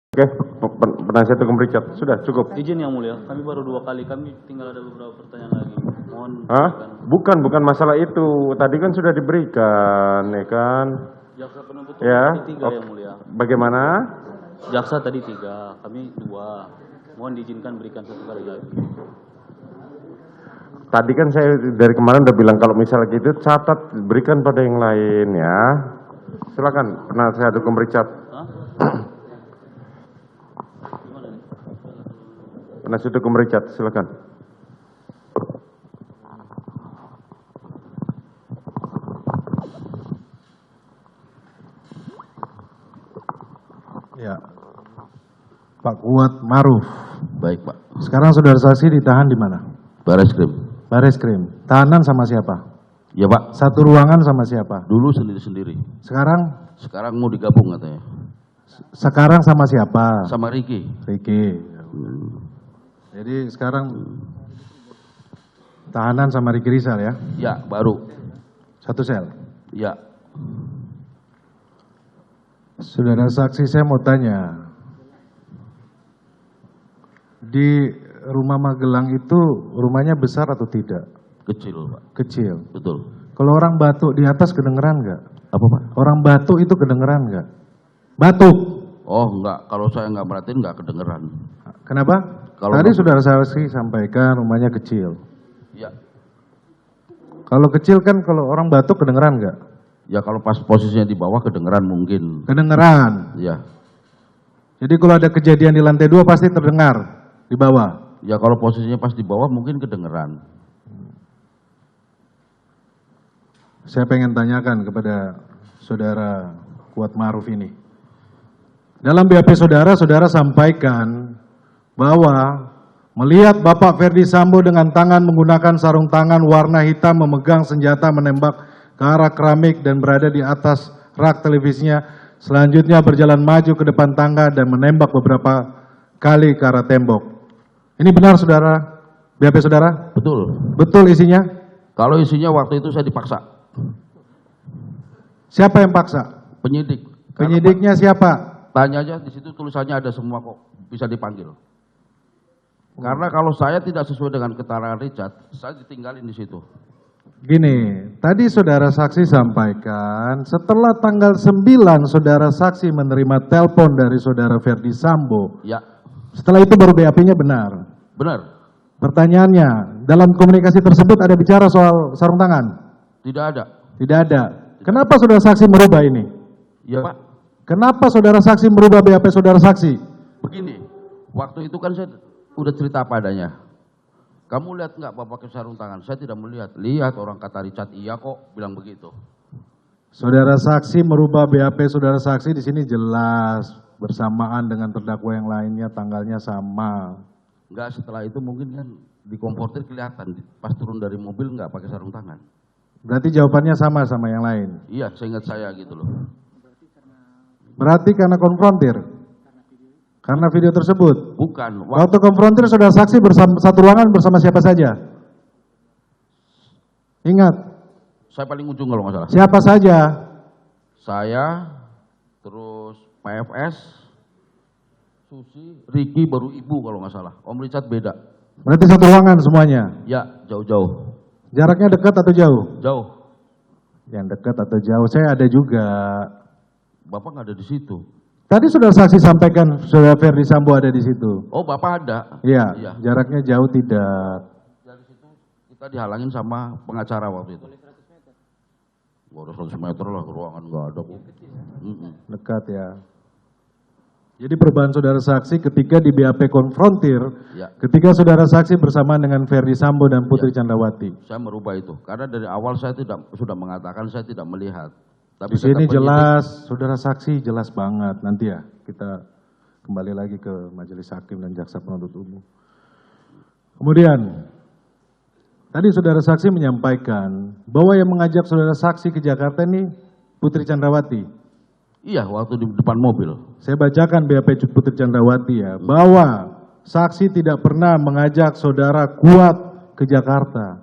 Oke, penasihat hukum Richard, sudah cukup. Izin yang mulia, kami baru 2 kali, kami tinggal ada beberapa pertanyaan lagi. Mohon. Bukan masalah itu. Tadi kan sudah diberikan, ya kan? Jaksa penuntut Ya. tadi 3 yang mulia. Bagaimana? Jaksa tadi 3, kami 2. Mohon diizinkan berikan 1 kali lagi. Tadi kan saya dari kemarin udah bilang kalau misalnya gitu catat berikan pada yang lain ya. Silakan penasihat hukum Richard. Penasihat hukum Richard, silakan. Ya, Pak Kuat Maruf. Baik Pak. Sekarang saudara saksi ditahan di mana? Bareskrim. Bareskrim. Tahanan sama siapa? Ya Pak. Satu ruangan sama siapa? Dulu sendiri-sendiri. Sekarang? Sekarang mau digabung katanya. Sekarang sama siapa? Sama Ricky. Ricky. Jadi sekarang tahanan sama Ricky Rizal ya? Ya, baru. Satu sel? Ya. Saudara saksi, saya mau tanya. Di rumah Magelang itu rumahnya besar atau tidak? Kecil Pak. Kecil. Betul. Kalau orang batuk di atas kedengeran nggak? Apa Pak? Orang batuk itu kedengeran nggak? Batuk. Oh enggak, kalau saya enggak merhatiin enggak kedengeran. Kenapa? Kalau Tadi batuk- saudara saksi sampaikan rumahnya kecil. Ya. Kalau kecil kan kalau orang batuk kedengeran nggak? Ya kalau pas posisinya di bawah kedengeran mungkin. Kedengeran. Ya. Jadi kalau ada kejadian di lantai 2 pasti terdengar di bawah. Ya kalau posisinya pas di bawah mungkin kedengeran. Saya pengen tanyakan kepada saudara Kuat Maruf ini. Dalam BAP saudara, saudara sampaikan bahwa melihat Bapak Ferdi Sambo dengan tangan menggunakan sarung tangan warna hitam memegang senjata menembak ke arah keramik dan berada di atas rak televisinya. Selanjutnya berjalan maju ke depan tangga dan menembak beberapa kali ke arah tembok. Ini benar saudara? BAP saudara? Betul. Betul isinya? Kalau isinya waktu itu saya dipaksa. Siapa yang paksa? Penyidik. Penyidiknya siapa? Tanya aja di situ tulisannya ada semua kok, bisa dipanggil. Karena kalau saya tidak sesuai dengan keterangan Richard, saya ditinggalin di situ. Gini, tadi saudara saksi sampaikan setelah tanggal 9 saudara saksi menerima telepon dari saudara Ferdi Sambo. Ya, Setelah itu baru BAP-nya benar. benar. Pertanyaannya, dalam komunikasi tersebut ada bicara soal sarung tangan? Tidak ada. Tidak ada. Kenapa saudara saksi merubah ini? Ya Pak, Kenapa saudara saksi merubah BAP saudara saksi? begini. Waktu itu kan saya udah cerita apa adanya. Kamu lihat nggak Bapak pakai sarung tangan? Saya tidak melihat. Lihat orang kata Richard, iya kok, bilang begitu. Saudara saksi merubah BAP saudara saksi di sini jelas bersamaan dengan terdakwa yang lainnya tanggalnya sama. Enggak, setelah itu mungkin kan di komportir kelihatan. Pas turun dari mobil nggak pakai sarung tangan. Berarti jawabannya sama yang lain. Iya, seingat saya gitu loh. Berarti karena konfrontir? Karena video tersebut? Bukan. Waktu konfrontir saudara saksi bersama satu ruangan bersama siapa saja? Ingat, Saya paling ujung kalau nggak salah. siapa saja? Saya, terus PFS, Susi, Ricky, baru Ibu kalau nggak salah. Om Richard beda. Berarti satu ruangan semuanya. Ya, jauh-jauh. Jaraknya dekat atau jauh? Jauh. Yang dekat atau jauh, saya ada juga. Bapak nggak ada di situ. Tadi saudara saksi sampaikan saudara Ferdi Sambo ada di situ. Oh, Bapak ada. Iya, Iya. jaraknya jauh tidak. Dari situ kita dihalangin sama pengacara waktu itu. Gak ada 100 meter lah, ruangan nggak ada kok. Dekat ya. Jadi perubahan saudara saksi ketika di BAP konfrontir, Ya, ketika saudara saksi bersamaan dengan Ferdi Sambo dan Putri Candrawati. saya merubah itu. Karena dari awal saya sudah mengatakan saya tidak melihat. Tapi Di sini kata penyidik, jelas, saudara saksi jelas banget. Nanti ya kita kembali lagi ke majelis hakim dan jaksa penuntut umum. Kemudian, tadi saudara saksi menyampaikan bahwa yang mengajak saudara saksi ke Jakarta ini Putri Candrawati. iya, waktu di depan mobil. Saya bacakan BAP Putri Candrawati ya, bahwa saksi tidak pernah mengajak saudara Kuat ke Jakarta.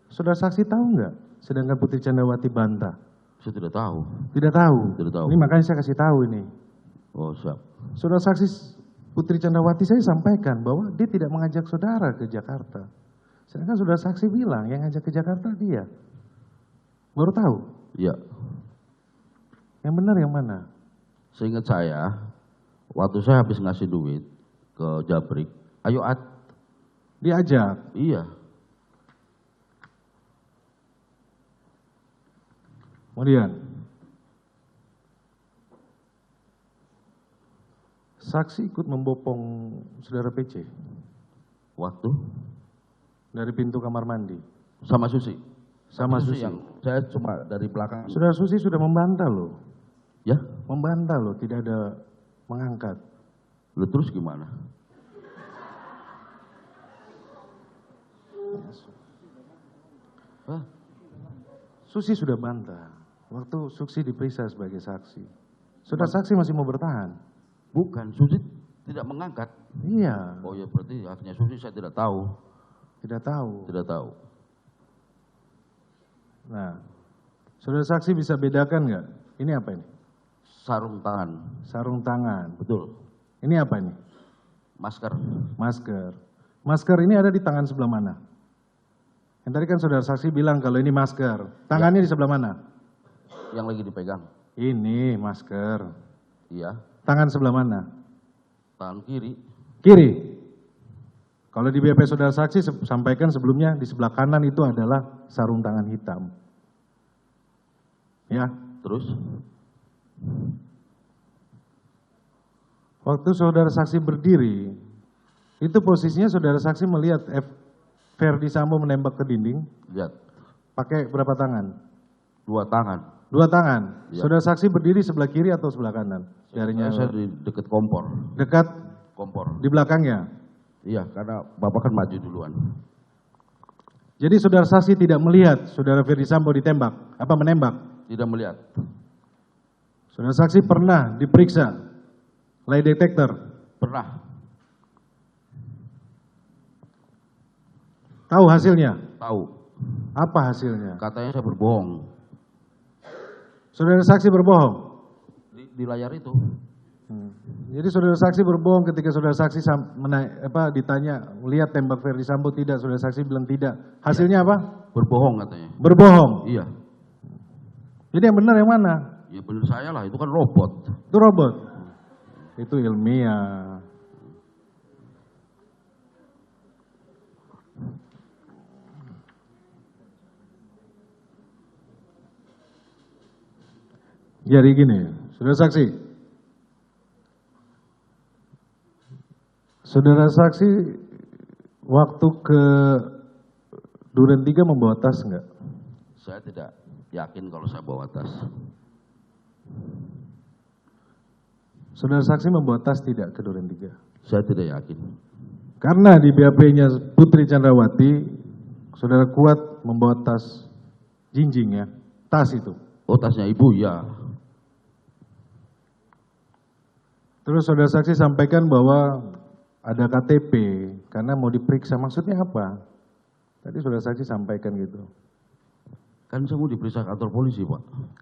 Saudara saksi tahu nggak? Sedangkan Putri Candrawati bantah. Saya tidak tahu. Tidak tahu. Tidak tahu. Ini makanya saya kasih tahu ini. Oh, siap. Saudara saksi Putri Chandrawati saya sampaikan bahwa dia tidak mengajak saudara ke Jakarta. Sedangkan saudara saksi bilang yang ngajak ke Jakarta dia. Baru tahu? Iya. Yang benar yang mana? Seingat saya, waktu saya habis ngasih duit ke Jabrik, ayo Diajak. iya. Kemudian, saksi ikut membopong saudara PC Waktu dari pintu kamar mandi. sama Susi. Sama Susi Susi. yang saya cuma dari belakang. Saudara Susi sudah membantah loh. Ya, Membantah loh, tidak ada mengangkat. lu terus gimana? Hah? Susi sudah bantah. Waktu Susi diperiksa sebagai saksi. Saudara saksi masih mau bertahan? Bukan, Susi tidak mengangkat. Iya, Oh ya berarti akhirnya Susi saya tidak tahu. tidak tahu. Tidak tahu. Nah, saudara saksi bisa bedakan nggak? Ini apa ini? Sarung tangan. Sarung tangan. Betul. Ini apa ini? Masker. Masker. Masker ini ada di tangan sebelah mana? Yang tadi kan saudara saksi bilang kalau ini masker. Tangannya di sebelah mana? Yang lagi dipegang. Ini masker. Iya. Tangan sebelah mana? Tangan kiri. Kiri. Kalau di BAP saudara saksi sampaikan sebelumnya di sebelah kanan itu adalah sarung tangan hitam. Ya. Terus? Waktu saudara saksi berdiri, itu posisinya saudara saksi melihat Ferdi Sambo menembak ke dinding, Lihat. pakai berapa tangan? 2 tangan. 2 tangan. Ya. Saudara saksi berdiri sebelah kiri atau sebelah kanan? Jarinya Saya di dekat kompor. dekat Kompor. di belakangnya. Iya, karena Bapak kan maju duluan. Jadi saudara saksi tidak melihat saudara Ferdi Sambo ditembak, apa menembak? Tidak melihat. Saudara saksi pernah diperiksa lie detector. Pernah. Tahu hasilnya? Tahu. Apa hasilnya? Katanya saya berbohong. Saudara saksi berbohong. Di layar itu. Jadi saudara saksi berbohong ketika saudara saksi ditanya lihat tembak Ferdi Sambo tidak, saudara saksi bilang tidak. Hasilnya apa? Berbohong katanya. Berbohong. Iya. Jadi yang benar yang mana? Ya benar saya lah, itu kan robot. Itu robot. Itu ilmiah. Jadi gini, saudara saksi. Saudara saksi waktu ke Duren 3 membawa tas enggak? Saya tidak yakin kalau saya bawa tas. Saudara saksi membawa tas tidak ke Duren 3? Saya tidak yakin. Karena di BAP-nya Putri Chandrawati, saudara kuat membawa tas jinjing ya, tas itu. Oh tasnya ibu, ya. Terus saudara saksi sampaikan bahwa ada KTP karena mau diperiksa, maksudnya apa? Tadi saudara saksi sampaikan gitu. Kan saya mau diperiksa kantor polisi, Pak.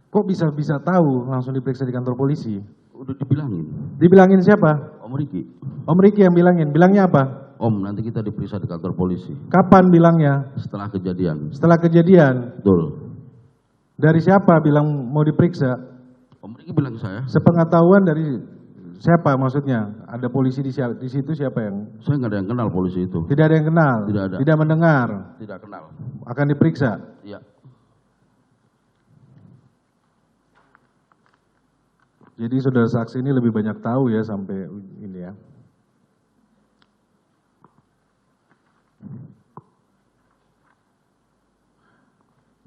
Kok bisa tahu langsung diperiksa di kantor polisi? Udah dibilangin. Dibilangin siapa? Om Riki. Om Riki yang bilangin. Bilangnya apa? Om, nanti kita diperiksa di kantor polisi. Kapan bilangnya? Setelah kejadian. Setelah kejadian. Betul. Dari siapa bilang mau diperiksa? Om Riki bilang ke saya. Sepengetahuan dari siapa maksudnya? Ada polisi di situ siapa yang? Saya nggak ada yang kenal polisi itu. Tidak ada yang kenal? Tidak ada. Tidak mendengar? Tidak kenal. Akan diperiksa? Iya. Jadi saudara saksi ini lebih banyak tahu ya sampai ini ya.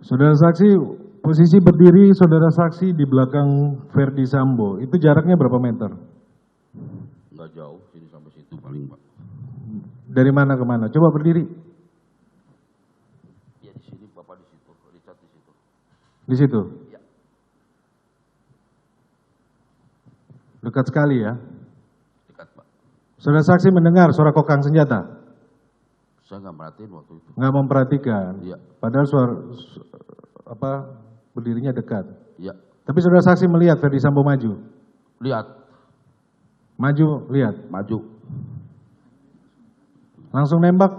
Saudara saksi posisi berdiri saudara saksi di belakang Ferdi Sambo. Itu jaraknya berapa meter? Nggak jauh, sini sampai situ paling, Pak. Dari mana ke mana? Coba berdiri. Iya di sini, Bapak di situ, Richard di situ. Di situ. Iya. Dekat sekali ya. Dekat, Pak. Saudara saksi mendengar suara kokang senjata? Saya nggak merhatiin waktu itu. Nggak memperhatikan. Iya. Padahal berdirinya dekat. Iya. Tapi saudara saksi melihat Ferdi Sambo maju. Lihat. Maju, lihat. Maju. Langsung nembak.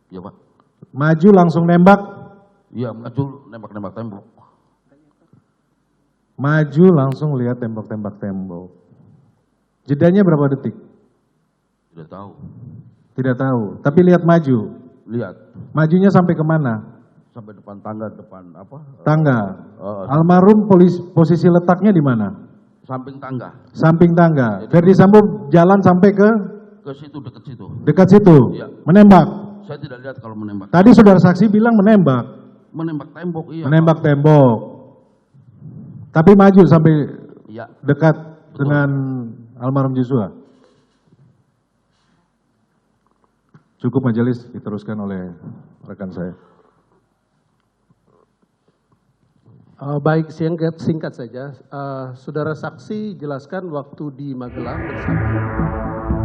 Iya Pak. Maju langsung nembak. Iya maju nembak-nembak tembok. Maju langsung lihat tembak-tembak tembok. Jedanya berapa detik? Tidak tahu. Tidak tahu. Tapi lihat maju. Lihat. Majunya sampai kemana? Sampai depan tangga, depan apa? Tangga. Almarhum posisi letaknya di mana? Samping tangga. Samping tangga. Verdi Sambo jalan sampai ke Ke situ, dekat situ. dekat situ. Iya. Menembak. Saya tidak lihat kalau menembak. Tadi saudara saksi bilang menembak. Menembak tembok, iya. Menembak tembok. Tapi maju sampai Iya. dekat dengan almarhum Joshua. Cukup majelis diteruskan oleh rekan saya. Baik, singkat saja. Saudara saksi jelaskan waktu di Magelang bersama